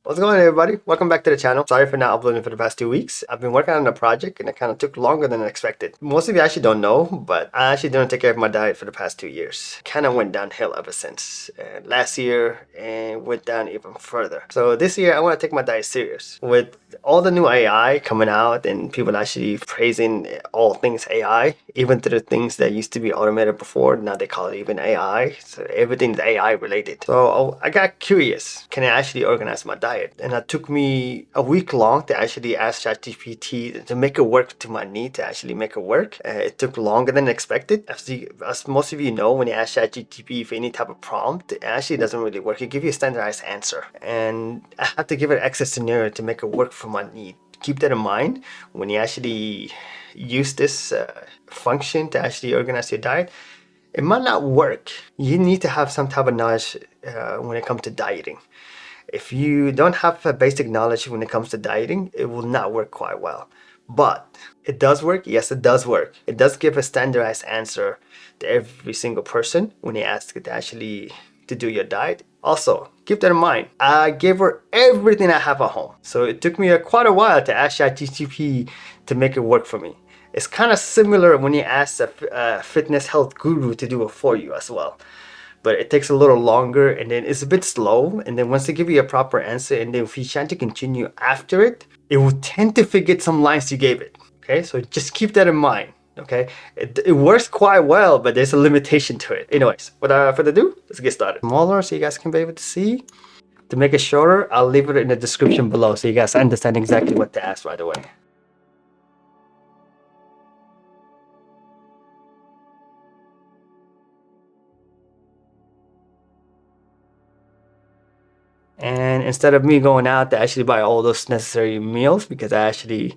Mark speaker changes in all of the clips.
Speaker 1: What's going on, everybody? Welcome back to the channel. Sorry for not uploading for the past 2 weeks. I've been working on a project and it kind of took longer than expected. Most of you actually don't know, but I actually didn't take care of my diet for the past 2 years. Kind of went downhill ever since last year and went down even further. So this year I want to take my diet serious. With all the new AI coming out and people actually praising all things AI, even to the things that used to be automated before, now they call it even AI. So everything's AI related. So I got curious, can I actually organize my diet? And it took me a week long to actually ask ChatGPT to make it work to my need, to actually make it work. It took longer than expected. As most of you know, when you ask ChatGPT for any type of prompt, it actually doesn't really work. It gives you a standardized answer. And I had to give it access scenario to make it work for my need. Keep that in mind when you actually use this function to actually organize your diet. It might not work. You need to have some type of knowledge when it comes to dieting. If you don't have a basic knowledge when it comes to dieting, it will not work quite well. But it does work. Yes, it does work. It does give a standardized answer to every single person when you ask it to actually to do your diet. Also, keep that in mind. I gave her everything I have at home. So it took me quite a while to ask ChatGPT to make it work for me. It's kind of similar when you ask a fitness health guru to do it for you as well, but it takes a little longer and then it's a bit slow, and then once they give you a proper answer and then if you try to continue after it, it will tend to forget some lines you gave it. Okay, so just keep that in mind. Okay, it works quite well, but there's a limitation to it. Anyways, without further ado, let's get started. Smaller so you guys can be able to see. To make it shorter, I'll leave it in the description below so you guys understand exactly what to ask right away. And instead of me going out to actually buy all those necessary meals, because I actually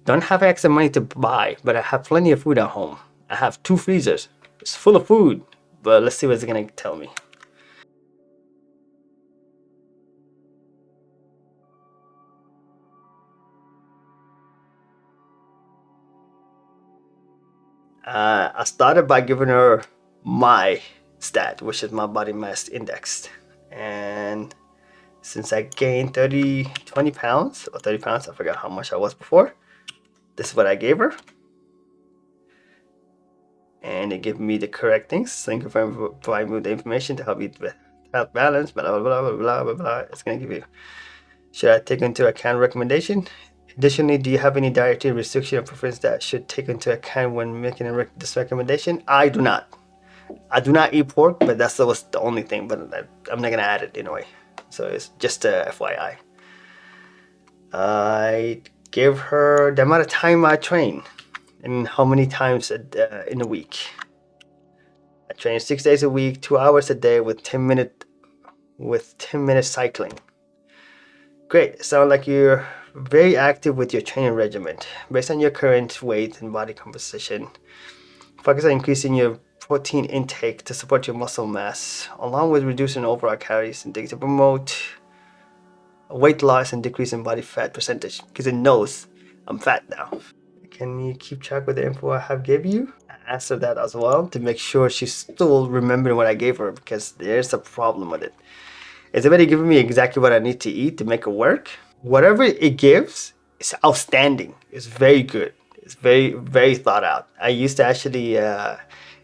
Speaker 1: don't have extra money to buy, but I have plenty of food at home. I have 2 freezers. It's full of food, but let's see what it's gonna tell me. I started by giving her my stat, which is my body mass index. And since I gained 20 pounds or 30 pounds, I forgot how much I was before. This is what I gave her. And it gave me the correct things. Thank you for providing me with the information to help you with health balance, blah, blah, blah, blah, blah, blah, blah. It's gonna give you, should I take into account recommendation? Additionally, do you have any dietary restriction or preference that should take into account when making this recommendation? I do not. I do not eat pork, but that was the only thing. But I'm not gonna add it anyway. So it's just a FYI. I give her the amount of time I train and how many times in a week. I train 6 days a week, 2 hours a day with 10 minutes cycling. Great. Sound like you're very active with your training regimen. Based on your current weight and body composition, focus on increasing your protein intake to support your muscle mass, along with reducing overall calories intake to promote weight loss and decrease in body fat percentage, because it knows I'm fat now. Can you keep track with the info I have gave you? Answer that as well to make sure she's still remembering what I gave her, because there's a problem with it. It's already giving me exactly what I need to eat to make it work. Whatever it gives is outstanding. It's very good. It's very, very thought out. I used to actually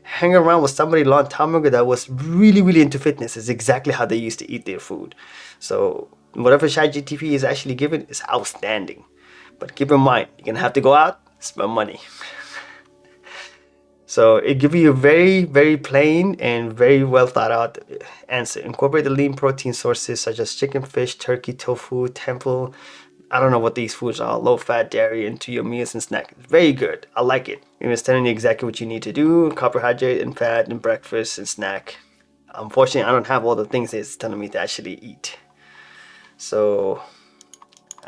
Speaker 1: hang around with somebody a long time ago that was really, really into fitness. It's exactly how they used to eat their food. So whatever ChatGPT is actually giving is outstanding. But keep in mind, you're gonna have to go out, spend money. So it gives you a very, very plain and very well thought out answer. Incorporate the lean protein sources such as chicken, fish, turkey, tofu, temple. I don't know what these foods are. Low fat dairy into your meals and snacks. Very good. I like it. It's telling you exactly what you need to do. Carbohydrate and fat and breakfast and snack. Unfortunately, I don't have all the things it's telling me to actually eat. So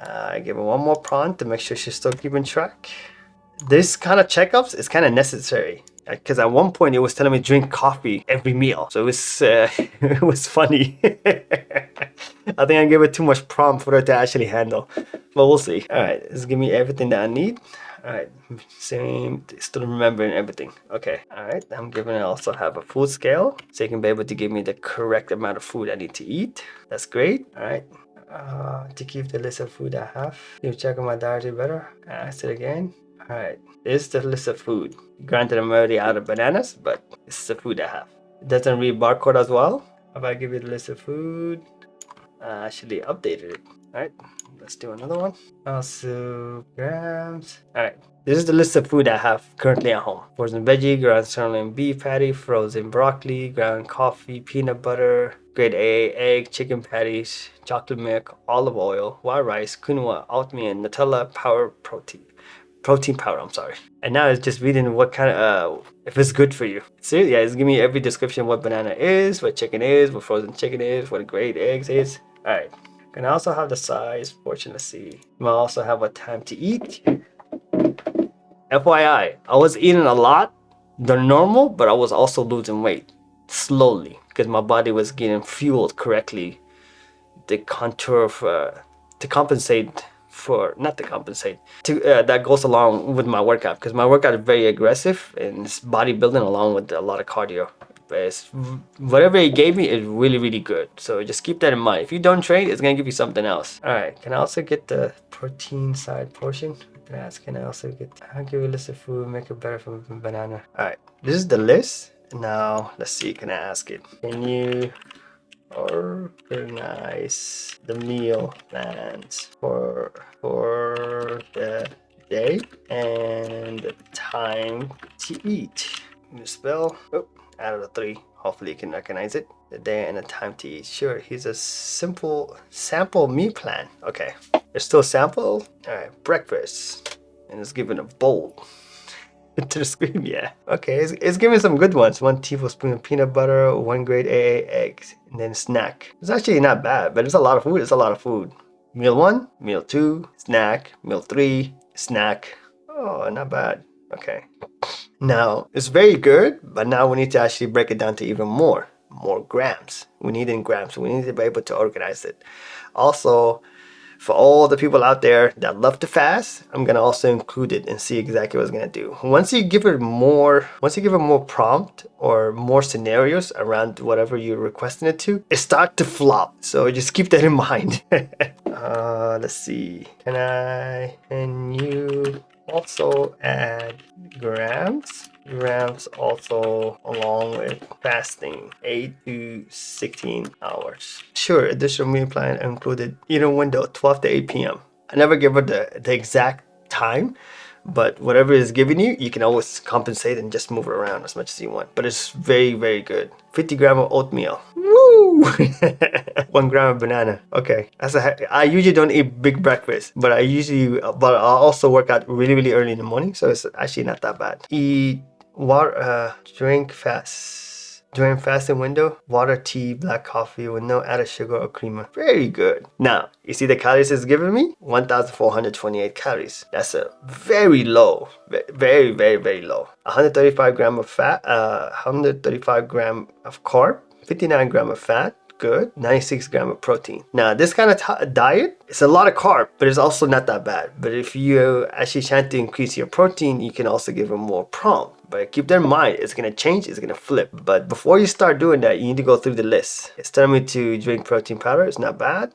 Speaker 1: I give her one more prompt to make sure she's still keeping track. This kind of checkups is kind of necessary, because at one point it was telling me drink coffee every meal, so it was it was funny. I think I gave it too much prompt for her to actually handle, but we'll see. All right, it's giving me everything that I need. All right, same, still remembering everything. Okay, all right, I'm giving it, also have a food scale so you can be able to give me the correct amount of food I need to eat. That's great. All right, To keep the list of food I have. You check on my diary better. Ask it again. Alright, this is the list of food. Granted, I'm already out of bananas, but this is the food I have. It doesn't read barcode as well. If I give you the list of food, I actually updated it. Alright, let's do another one. Also, grams. Alright, this is the list of food I have currently at home. Frozen veggie, ground sirloin beef patty, frozen broccoli, ground coffee, peanut butter, grade A egg, chicken patties, chocolate milk, olive oil, white rice, quinoa, oatmeal, Nutella, protein powder, I'm sorry. And now it's just reading what kind of, if it's good for you. See, yeah, it's giving me every description what banana is, what chicken is, what frozen chicken is, what grade eggs is. All right. Can I also have the size portion? Let's see. I also have a time to eat. FYI, I was eating a lot, the normal, but I was also losing weight slowly because my body was getting fueled correctly. The contour for, to compensate for, not to compensate, to that goes along with my workout because my workout is very aggressive and it's bodybuilding along with a lot of cardio. But it's, whatever it gave me is really, really good. So just keep that in mind. If you don't train, it's gonna give you something else. All right, can I also get the protein side portion? Can I also get, I'll give you a list of food, make it better from banana. All right, this is the list. Now, let's see, can I ask it? Can you organize the meal plans for the day and the time to eat? Spell, oh, out of the 3, hopefully you can recognize it. The day and the time to eat. Sure, here's a simple sample meal plan. Okay, it's still sample. All right, breakfast, and it's given a bowl to the screen. Yeah, okay, it's giving some good ones. 1 tablespoon of peanut butter, 1 grade AA eggs, and then snack. It's actually not bad, but it's a lot of food. It's a lot of food. Meal 1, meal 2, snack, meal 3, snack. Oh, not bad. Okay. Now, it's very good, but now we need to actually break it down to even more grams. We need in grams. We need to be able to organize it. Also, for all the people out there that love to fast, I'm gonna also include it and see exactly what it's gonna do. Once you give it more prompt or more scenarios around whatever you're requesting it to, it starts to flop. So just keep that in mind. Let's see. Can you also add grams also along with fasting 8 to 16 hours? Sure, additional meal plan included eating window 12 to 8 p.m. I never give her the exact time, but whatever is giving you, you can always compensate and just move it around as much as you want. But it's very, very good. 50 gram of oatmeal. Woo! 1 gram of banana. Okay, I usually don't eat big breakfast, but I also work out really, really early in the morning, so it's actually not that bad. Eat water, drink fast. During fasting window, water, tea, black coffee with no added sugar or creamer. Very good. Now, you see the calories it's giving me? 1,428 calories. That's a very low, very, very, very low. 135 gram of fat, 135 gram of carb, 59 gram of fat. Good. 96 gram of protein. Now, this kind of diet, it's a lot of carb, but it's also not that bad. But if you actually try to increase your protein, you can also give it more prompt. But keep that in mind, it's gonna change, it's gonna flip. But before you start doing that, you need to go through the list. It's telling me to drink protein powder, it's not bad.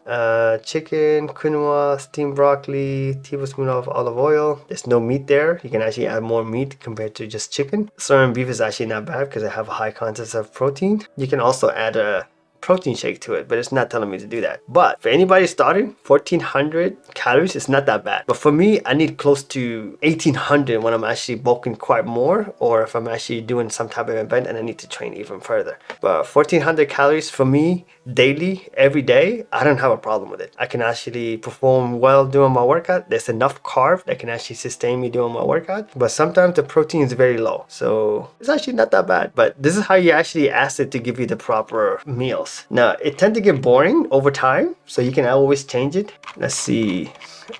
Speaker 1: Chicken, quinoa, steamed broccoli, tablespoon of olive oil. There's no meat there. You can actually add more meat compared to just chicken. Sirloin beef is actually not bad because I have a high content of protein. You can also add a protein shake to it, but it's not telling me to do that. But for anybody starting, 1,400 calories is not that bad. But for me, I need close to 1,800 when I'm actually bulking quite more, or if I'm actually doing some type of event and I need to train even further. But 1,400 calories for me daily, every day, I don't have a problem with it. I can actually perform well doing my workout. There's enough carb that can actually sustain me doing my workout. But sometimes the protein is very low, so it's actually not that bad. But this is how you actually ask it to give you the proper meals. Now, it tends to get boring over time, so you can always change it. Let's see.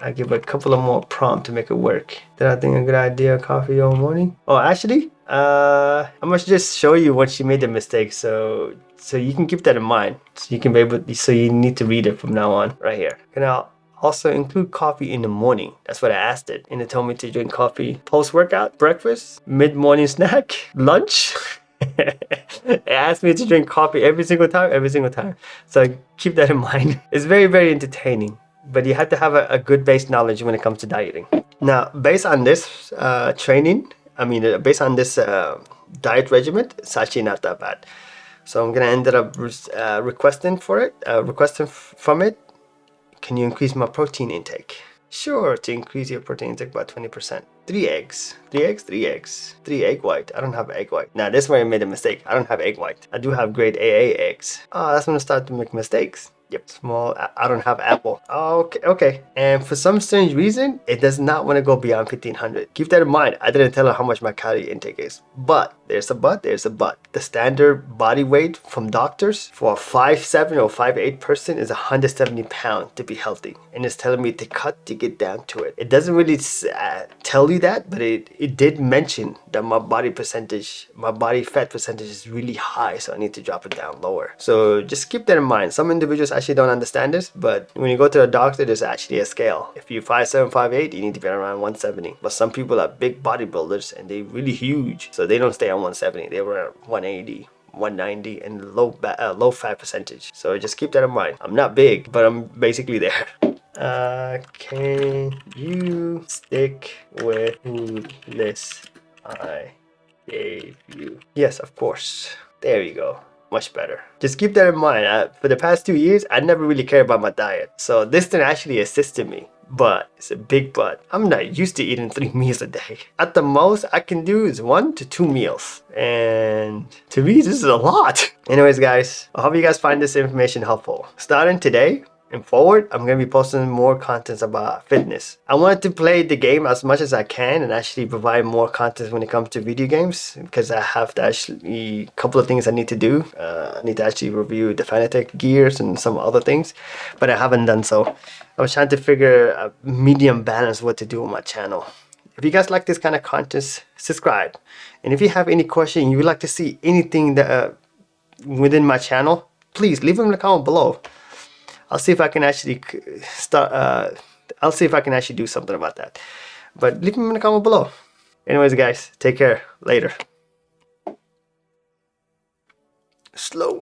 Speaker 1: I give a couple of more prompts to make it work. Did I think a good idea? Coffee all morning? Oh, actually, I'm gonna just show you when she made the mistake, so you can keep that in mind. So you can be able. So you need to read it from now on, right here. Can I also include coffee in the morning? That's what I asked it, and it told me to drink coffee post-workout, breakfast, mid-morning snack, lunch. It asks me to drink coffee every single time, every single time. So keep that in mind. It's very, very entertaining, but you have to have a good base knowledge when it comes to dieting. Now, based on this based on this diet regimen, it's actually not that bad. So I'm gonna end up requesting for it, from it. Can you increase my protein intake? Sure, to increase your protein intake by 20%. 3 eggs. 3 eggs? 3 egg white. I don't have egg white. Now, this is where I made a mistake. I don't have egg white. I do have grade AA eggs. Oh, that's when I start to make mistakes. Yep, small. I don't have apple. Okay, okay. And for some strange reason, it does not want to go beyond 1500. Keep that in mind. I didn't tell her how much my calorie intake is. But, there's a but, there's a but. The standard body weight from doctors for a 5'7" or 5'8" person is 170 pounds to be healthy. And it's telling me to cut to get down to it. It doesn't really tell you that, but it did mention that my body fat percentage is really high, so I need to drop it down lower. So just keep that in mind. Some individuals actually don't understand this, but when you go to a doctor, there's actually a scale. If you're 5'7", 5'8", you need to be around 170. But some people are big bodybuilders and they're really huge, so they don't stay on 170. They were at 180. 190 and low fat percentage. So just keep that in mind. I'm not big, but I'm basically there. Can you stick with food list I gave you? Yes, of course. There you go. Much better. Just keep that in mind. For the past 2 years, I never really cared about my diet. So this thing actually assisted me. But, it's a big but, I'm not used to eating 3 meals a day. At the most I can do is 1 to 2 meals. And to me, this is a lot. Anyways, guys, I hope you guys find this information helpful. Starting today and forward, I'm going to be posting more content about fitness. I wanted to play the game as much as I can and actually provide more content when it comes to video games, because I have to actually, a couple of things I need to do. I need to actually review the Fanatec gears and some other things, but I haven't done so. I was trying to figure a medium balance what to do on my channel. If you guys like this kind of content, subscribe. And if you have any question, you would like to see anything that within my channel, please leave them in the comment below. I'll see if I can actually I'll see if I can actually do something about that. But leave them in the comment below. Anyways, guys, take care. Later. Slow.